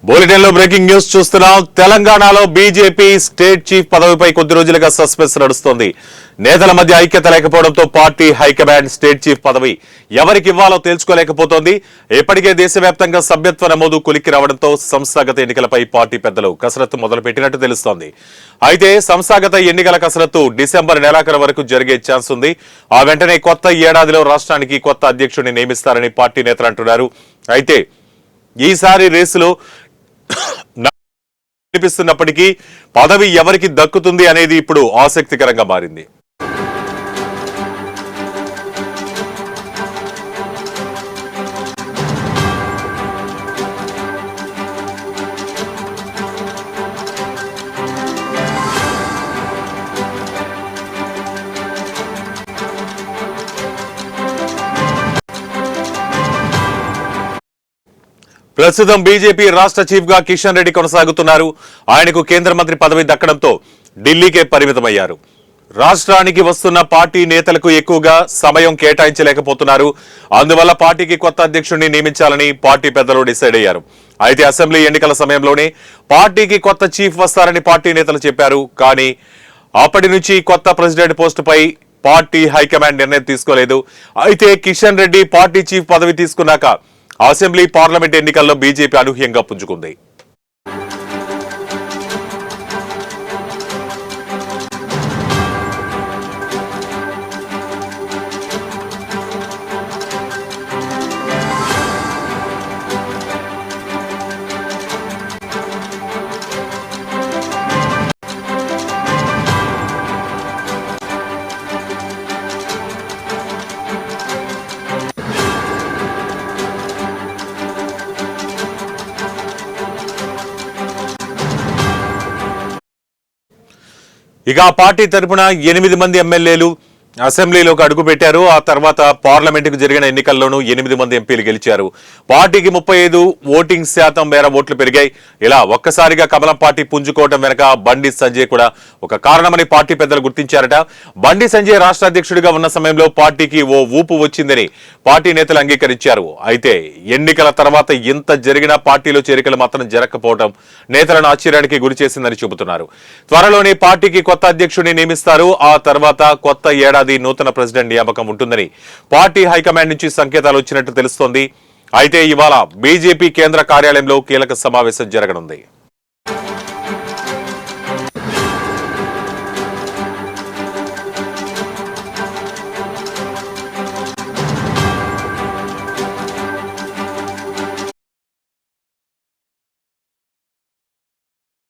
Bulletin లో breaking news చూస్తున్నాం. తెలంగాణలో బీజేపీ స్టేట్ చీఫ్ పదవిపై కొద్ది రోజులుగా సస్పెన్స్ నడుస్తోంది. నేతల మధ్య ఐక్యత లేకపోవడంతో పార్టీ హైకమాండ్ స్టేట్ చీఫ్ పదవి ఎవరికి ఇవ్వాలో తెలుసుకోలేకపోతోంది. ఇప్పటికే దేశవ్యాప్తంగా సభ్యత్వ నమోదు కొలిక్కి రావడంతో సంస్థాగత ఎన్నికలపై పార్టీ పెద్దలు కసరత్తు మొదలుపెట్టినట్టు తెలుస్తోంది. అయితే సంస్థాగత ఎన్నికల కసరత్తు డిసెంబర్ నెలాఖరు వరకు జరిగే ఛాన్స్ ఉంది. ఆ వెంటనే కొత్త ఏడాదిలో రాష్ట్రానికి కొత్త అధ్యక్షుడిని నియమిస్తారని పార్టీ నేతలు అంటున్నారు. అయితే ఈసారి రేసులో కనిపిస్తున్నప్పటికీ పదవి ఎవరికి దక్కుతుంది అనేది ఇప్పుడు ఆసక్తికరంగా మారింది. ప్రస్తుతం బీజేపీ రాష్ట్ర చీఫ్ గా కిషన్ రెడ్డి కొనసాగుతున్నారు. ఆయనకు కేంద్ర మంత్రి పదవి దక్కడంతో ఢిల్లీకే పరిమితమయ్యారు. రాష్ట్రానికి వస్తున్న పార్టీ నేతలకు ఎక్కువగా సమయం కేటాయించలేకపోతున్నారు. అందువల్ల పార్టీకి కొత్త అధ్యక్షుడిని నియమించాలని పార్టీ పెద్దలు డిసైడ్ అయ్యారు. అయితే అసెంబ్లీ ఎన్నికల సమయంలోనే పార్టీకి కొత్త చీఫ్ వస్తారని పార్టీ నేతలు చెప్పారు. కానీ అప్పటి నుంచి కొత్త ప్రెసిడెంట్ పోస్టుపై పార్టీ హైకమాండ్ నిర్ణయం తీసుకోలేదు. అయితే కిషన్ రెడ్డి పార్టీ చీఫ్ పదవి తీసుకున్నాక అసెంబ్లీ పార్లమెంట్ ఎన్నికల్లో బీజేపీ అనూహ్యంగా పుంజుకుంది. ఇక ఆ పార్టీ తరఫున 8 మంది ఎమ్మెల్యేలు అసెంబ్లీలోకి అడుగుపెట్టారు. ఆ తర్వాత పార్లమెంటుకు జరిగిన ఎన్నికల్లోనూ 8 మంది ఎంపీలు గెలిచారు. పార్టీకి 35 ఓటింగ్ శాతం మేర ఓట్లు పెరిగాయి. ఇలా ఒక్కసారిగా కమలం పార్టీ పుంజుకోవడం వెనక బండి సంజయ్ కూడా ఒక కారణమని పార్టీ పెద్దలు గుర్తించారట. బండి సంజయ్ రాష్ట్ర అధ్యక్షుడిగా ఉన్న సమయంలో పార్టీకి ఓ ఊపు వచ్చిందని పార్టీ నేతలు అంగీకరించారు. అయితే ఎన్నికల తర్వాత ఇంత జరిగినా పార్టీలో చేరికలు మాత్రం జరగకపోవడం నేతలను ఆశ్చర్యానికి గురి చేసిందని చెబుతున్నారు. త్వరలోనే పార్టీకి కొత్త అధ్యక్షుడిని నియమిస్తారు. ఆ తర్వాత కొత్త ఏడాది నూతన ప్రెసిడెంట్ నియామకం ఉంటుందని పార్టీ హైకమాండ్ నుంచి సంకేతాలు వచ్చినట్టు తెలుస్తోంది. అయితే ఇవాళ బీజేపీ కేంద్ర కార్యాలయంలో కీలక సమావేశం జరగనుంది.